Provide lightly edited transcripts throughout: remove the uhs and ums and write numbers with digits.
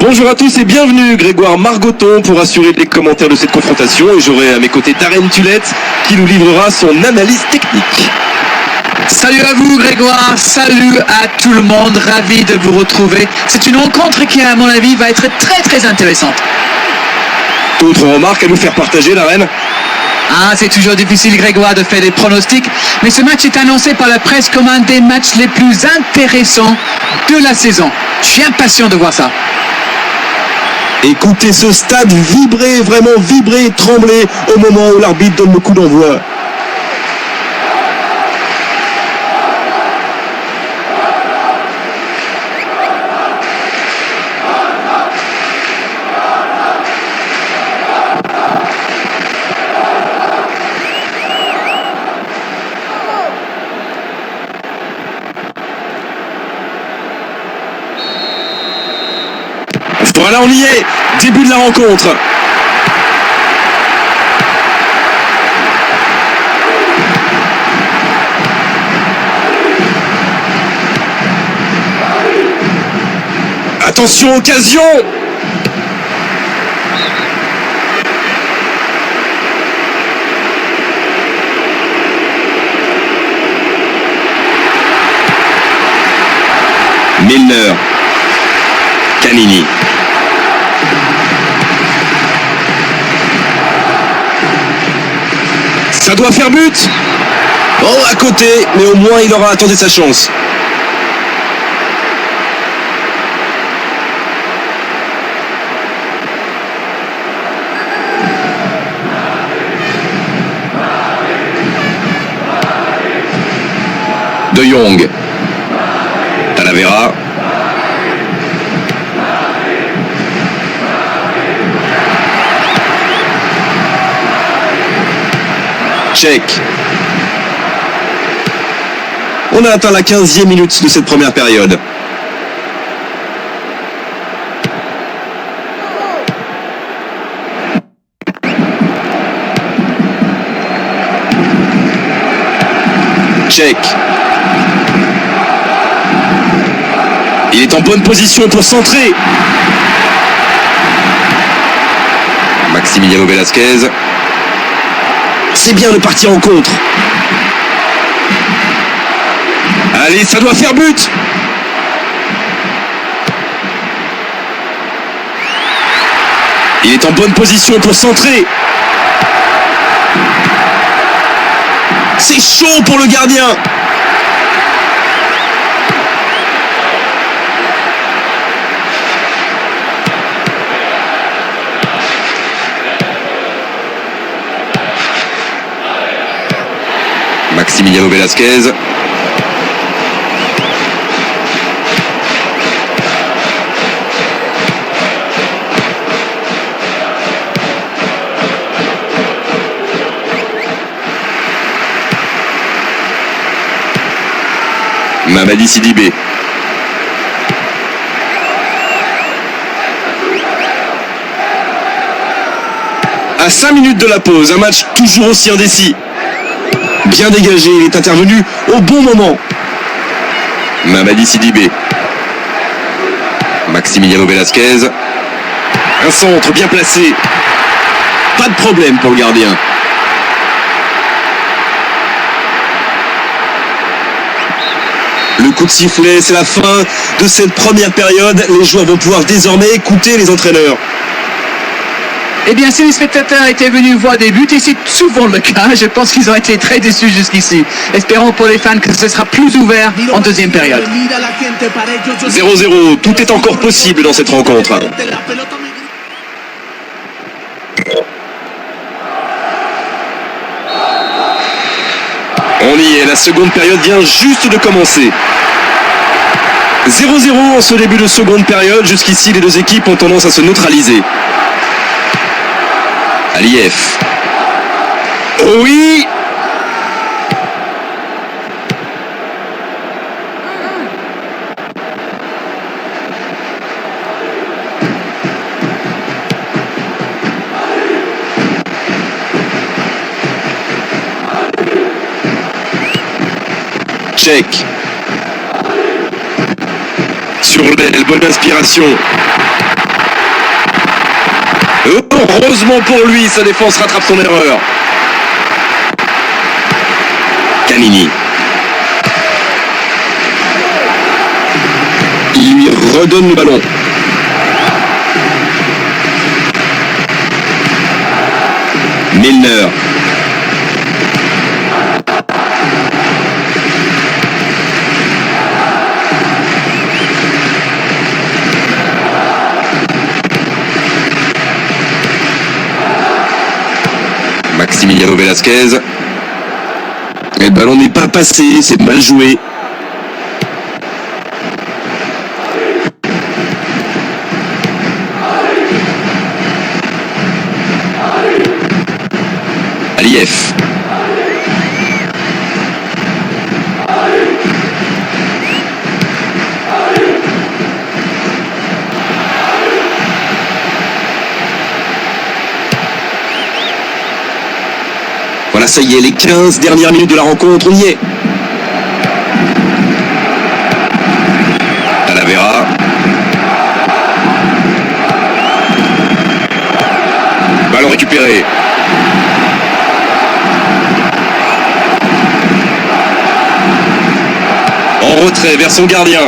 Bonjour à tous et bienvenue, Grégoire Margoton pour assurer les commentaires de cette confrontation, et j'aurai à mes côtés Darren Tulette qui nous livrera son analyse technique. Salut à vous Grégoire, salut à tout le monde, ravi de vous retrouver. C'est une rencontre qui à mon avis va être très intéressante. D'autres remarques à nous faire partager, Darren? C'est toujours difficile Grégoire de faire des pronostics, mais ce match est annoncé par la presse comme un des matchs les plus intéressants de la saison. Je suis impatient de voir ça. Écoutez ce stade vibrer, vraiment vibrer, trembler au moment où l'arbitre donne le coup d'envoi. Voilà, on y est. Début de la rencontre. Attention, occasion. Milner. Canini. Ça doit faire but. Oh, à côté, mais au moins il aura attendu sa chance. De Jong. Talavera. Check. On a atteint la 15e minute de cette première période. Check. Il est en bonne position pour centrer. Maximiliano Velasquez. C'est bien de partir en contre. Allez, ça doit faire but. Il est en bonne position pour centrer. C'est chaud pour le gardien. Maximiliano Velasquez. Mamadi Sidibé. À 5 minutes de la pause, un match toujours aussi indécis. Bien dégagé, il est intervenu au bon moment. Mamadi Sidibé. Maximiliano Velasquez. Un centre bien placé. Pas de problème pour le gardien. Le coup de sifflet, c'est la fin de cette première période. Les joueurs vont pouvoir désormais écouter les entraîneurs. Eh bien, si les spectateurs étaient venus voir des buts, et c'est souvent le cas, je pense qu'ils ont été très déçus jusqu'ici. Espérons pour les fans que ce sera plus ouvert en deuxième période. 0-0, tout est encore possible dans cette rencontre. On y est, la seconde période vient juste de commencer. 0-0 en ce début de seconde période. Jusqu'ici, les deux équipes ont tendance à se neutraliser. Aliyev. Oui. Check. Sur l'aile, bonne inspiration. Heureusement pour lui, sa défense rattrape son erreur. Canini. Il lui redonne le ballon. Milner. Maximiliano Velasquez. Et le ballon n'est pas passé, c'est mal joué. Aliyev. Voilà, ça y est, les 15 dernières minutes de la rencontre, on y est. Talavera. Ballon récupéré. En retrait vers son gardien.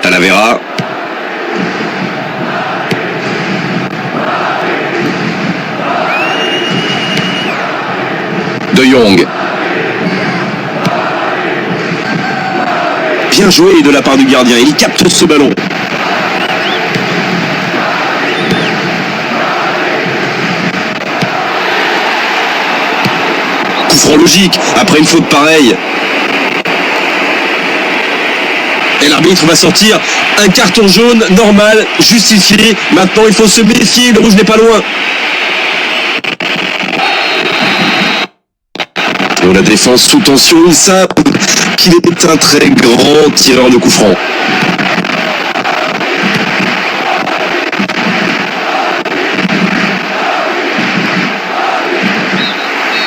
Talavera. De Jong. Bien joué de la part du gardien, il capte ce ballon. Coup franc logique après une faute pareille. Et l'arbitre va sortir un carton jaune normal, justifié. Maintenant, il faut se méfier, le rouge n'est pas loin. La défense sous tension, ils savent qu'il est un très grand tireur de coup franc.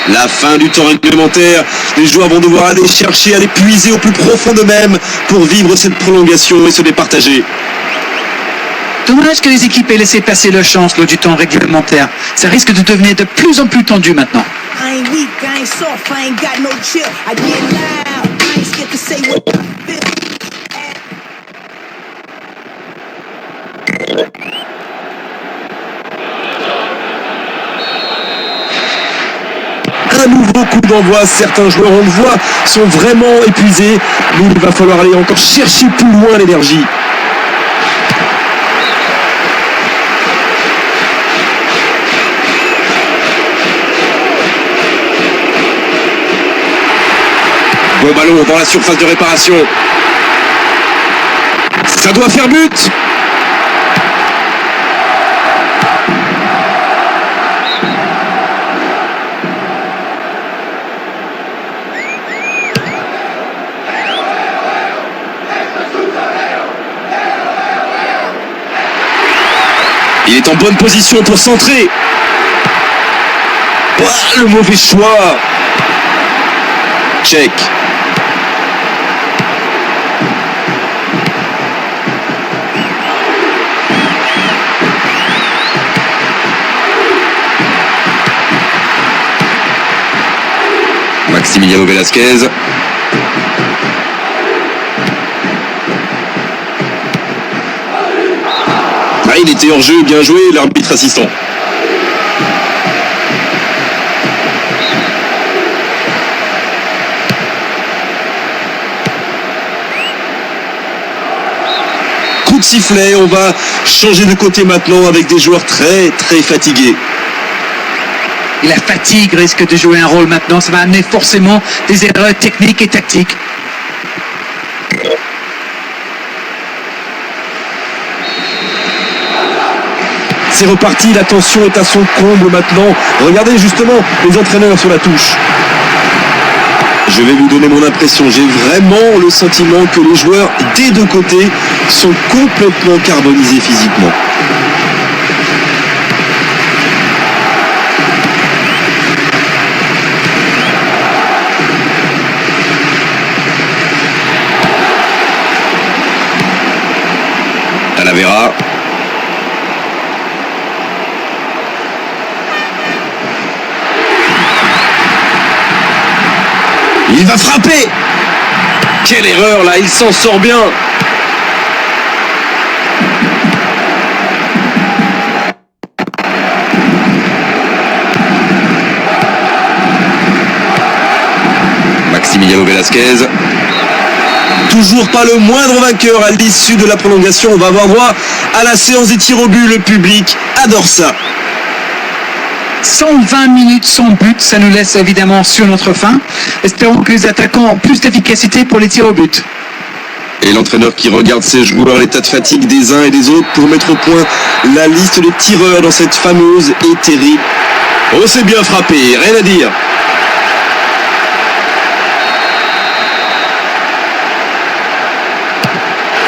La fin du temps réglementaire, les joueurs vont devoir aller chercher, aller puiser au plus profond d'eux-mêmes pour vivre cette prolongation et se départager. Dommage que les équipes aient laissé passer leur chance lors du temps réglementaire. Ça risque de devenir de plus en plus tendu maintenant. I ain't weak, I ain't soft, I ain't got no chill. I get loud, I ain't scared to say what I feel. Un nouveau coup d'envoi, certains joueurs, on le voit, sont vraiment épuisés. Mais il va falloir aller encore chercher plus loin l'énergie. Bon ballon dans la surface de réparation. Ça doit faire but. Il est en bonne position pour centrer. Oh, le mauvais choix. Check. Maximiliano Velasquez. Ah, il était hors jeu, bien joué, l'arbitre assistant. Coup de sifflet, on va changer de côté maintenant avec des joueurs très très fatigués. Et la fatigue risque de jouer un rôle maintenant. Ça va amener forcément des erreurs techniques et tactiques. C'est reparti, la tension est à son comble maintenant. Regardez justement les entraîneurs sur la touche. Je vais vous donner mon impression. J'ai vraiment le sentiment que les joueurs des deux côtés sont complètement carbonisés physiquement. pas. Il va frapper. Quelle erreur là, il s'en sort bien. Maximiliano Velasquez. Toujours pas le moindre vainqueur à l'issue de la prolongation. On va avoir droit à la séance des tirs au but. Le public adore ça. 120 minutes sans but, ça nous laisse évidemment sur notre faim. Espérons que les attaquants ont plus d'efficacité pour les tirs au but. Et l'entraîneur qui regarde ses joueurs, l'état de fatigue des uns et des autres pour mettre au point la liste des tireurs dans cette fameuse et terrible. Oh, c'est bien frappé, rien à dire.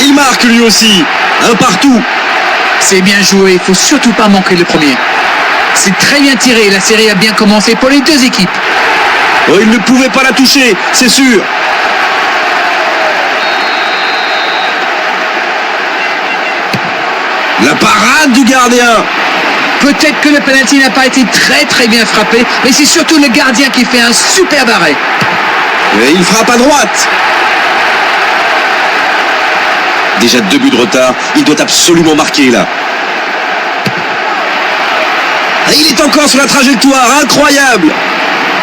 Il marque lui aussi, un partout. C'est bien joué, il faut surtout pas manquer le premier. C'est très bien tiré, la série a bien commencé pour les deux équipes. Oh, il ne pouvait pas la toucher, c'est sûr. La parade du gardien. Peut-être que le penalty n'a pas été très bien frappé, mais c'est surtout le gardien qui fait un superbe arrêt. Et il frappe à droite. Déjà 2 buts de retard, il doit absolument marquer là. Et il est encore sur la trajectoire, incroyable.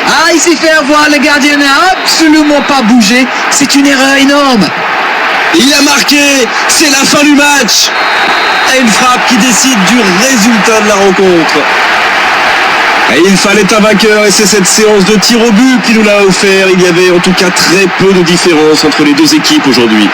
Ah, il s'est fait avoir, le gardien n'a absolument pas bougé, c'est une erreur énorme. Il a marqué, c'est la fin du match. Et une frappe qui décide du résultat de la rencontre. Et il fallait un vainqueur et c'est cette séance de tir au but qui nous l'a offert. Il y avait en tout cas très peu de différence entre les deux équipes aujourd'hui.